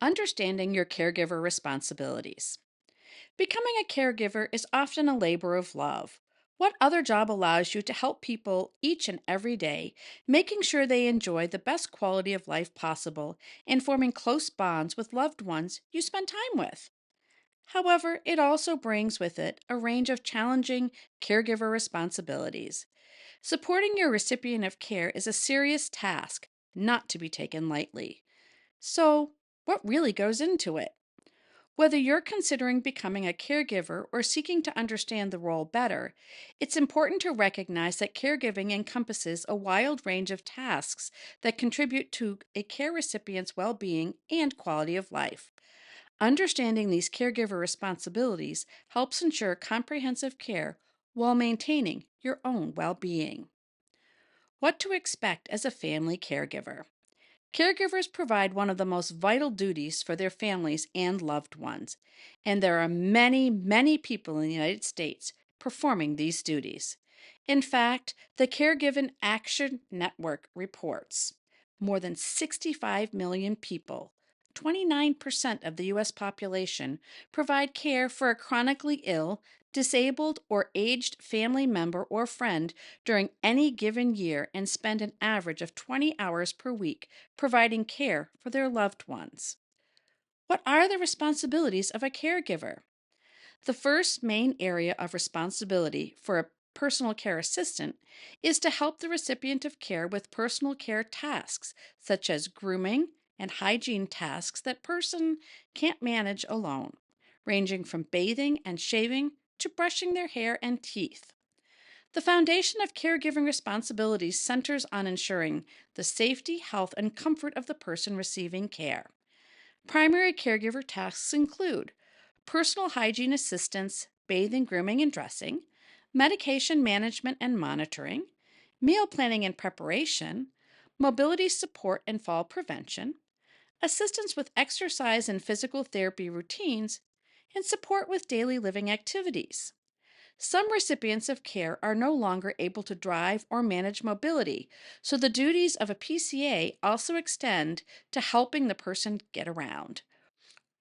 Understanding your caregiver responsibilities. Becoming a caregiver is often a labor of love. What other job allows you to help people each and every day, making sure they enjoy the best quality of life possible and forming close bonds with loved ones you spend time with? However, it also brings with it a range of challenging caregiver responsibilities. Supporting your recipient of care is a serious task, not to be taken lightly. So, what really goes into it? Whether you're considering becoming a caregiver or seeking to understand the role better, it's important to recognize that caregiving encompasses a wide range of tasks that contribute to a care recipient's well being and quality of life. Understanding these caregiver responsibilities helps ensure comprehensive care while maintaining your own well being. What to expect as a family caregiver. Caregivers provide one of the most vital duties for their families and loved ones, and there are many, many people in the United States performing these duties. In fact, the Caregiving Action Network reports more than 65 million people, 29% of the U.S. population, provide care for a chronically ill, disabled, or aged family member or friend during any given year and spend an average of 20 hours per week providing care for their loved ones. What are the responsibilities of a caregiver? The first main area of responsibility for a personal care assistant is to help the recipient of care with personal care tasks such as grooming and hygiene tasks that person can't manage alone, ranging from bathing and shaving to brushing their hair and teeth. The foundation of caregiving responsibilities centers on ensuring the safety, health, and comfort of the person receiving care. Primary caregiver tasks include personal hygiene assistance, bathing, grooming, and dressing, medication management and monitoring, meal planning and preparation, mobility support and fall prevention, assistance with exercise and physical therapy routines, and support with daily living activities. Some recipients of care are no longer able to drive or manage mobility, so the duties of a PCA also extend to helping the person get around.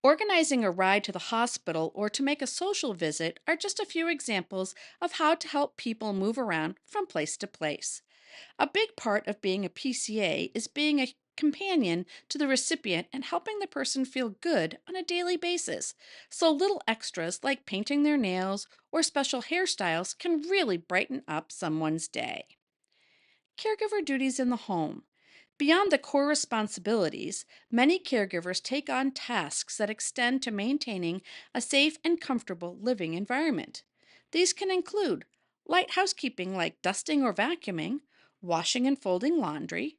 Organizing a ride to the hospital or to make a social visit are just a few examples of how to help people move around from place to place. A big part of being a PCA is being a companion to the recipient and helping the person feel good on a daily basis. So, little extras like painting their nails or special hairstyles can really brighten up someone's day. Caregiver duties in the home. Beyond the core responsibilities, many caregivers take on tasks that extend to maintaining a safe and comfortable living environment. These can include light housekeeping like dusting or vacuuming, washing and folding laundry,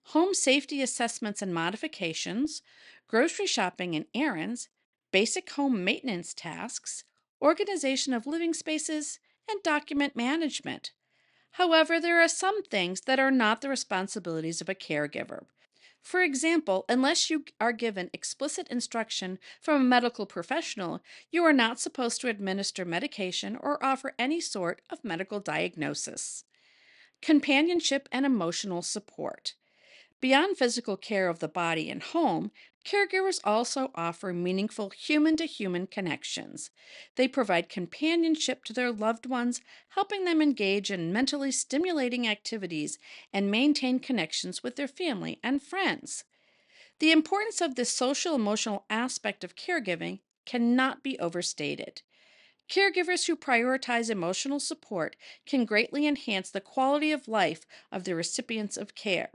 home safety assessments and modifications, grocery shopping and errands, basic home maintenance tasks, organization of living spaces, and document management. However, there are some things that are not the responsibilities of a caregiver. For example, unless you are given explicit instruction from a medical professional, you are not supposed to administer medication or offer any sort of medical diagnosis. Companionship and emotional support. Beyond physical care of the body and home, caregivers also offer meaningful human to human connections. They provide companionship to their loved ones, helping them engage in mentally stimulating activities and maintain connections with their family and friends. The importance of this social emotional aspect of caregiving cannot be overstated. Caregivers who prioritize emotional support can greatly enhance the quality of life of the recipients of care.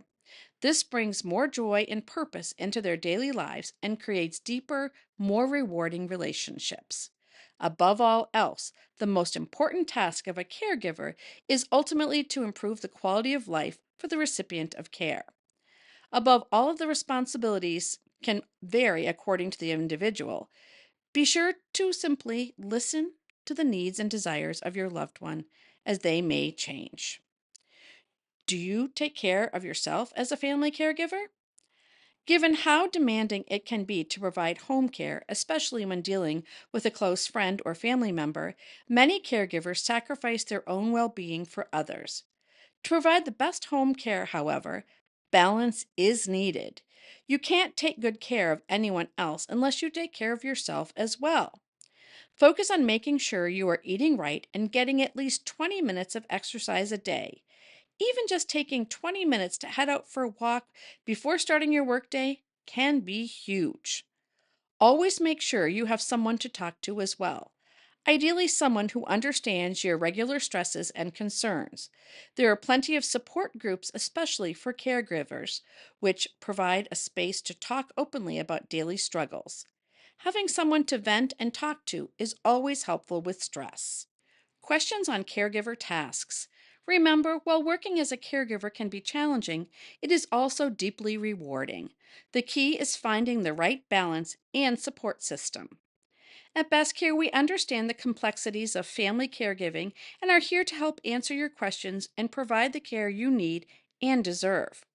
This brings more joy and purpose into their daily lives and creates deeper, more rewarding relationships. Above all else, the most important task of a caregiver is ultimately to improve the quality of life for the recipient of care. Above all of the responsibilities can vary according to the individual. Be sure to simply listen to the needs and desires of your loved one as they may change. Do you take care of yourself as a family caregiver? Given how demanding it can be to provide home care, especially when dealing with a close friend or family member, many caregivers sacrifice their own well being for others. To provide the best home care, however, balance is needed. You can't take good care of anyone else unless you take care of yourself as well. Focus on making sure you are eating right and getting at least 20 minutes of exercise a day. Even just taking 20 minutes to head out for a walk before starting your workday can be huge. Always make sure you have someone to talk to as well. Ideally, someone who understands your regular stresses and concerns. There are plenty of support groups, especially for caregivers, which provide a space to talk openly about daily struggles. Having someone to vent and talk to is always helpful with stress. Questions on caregiver tasks. Remember, while working as a caregiver can be challenging, it is also deeply rewarding. The key is finding the right balance and support system. At Best Care, we understand the complexities of family caregiving and are here to help answer your questions and provide the care you need and deserve.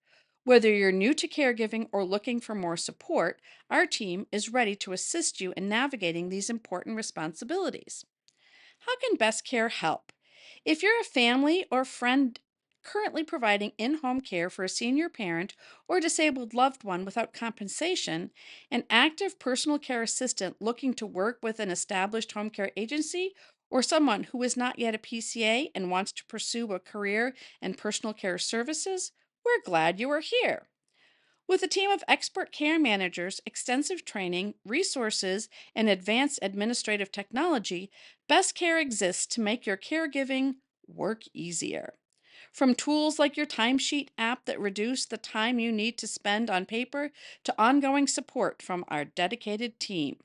Whether you're new to caregiving or looking for more support, our team is ready to assist you in navigating these important responsibilities. How can Best Care help? If you're a family or friend currently providing in home care for a senior parent or disabled loved one without compensation, an active personal care assistant looking to work with an established home care agency, or someone who is not yet a PCA and wants to pursue a career in personal care services, we're glad you are here. With a team of expert care managers, extensive training, resources, and advanced administrative technology, Best Care exists to make your caregiving work easier. From tools like your timesheet app that reduce the time you need to spend on paper to ongoing support from our dedicated team.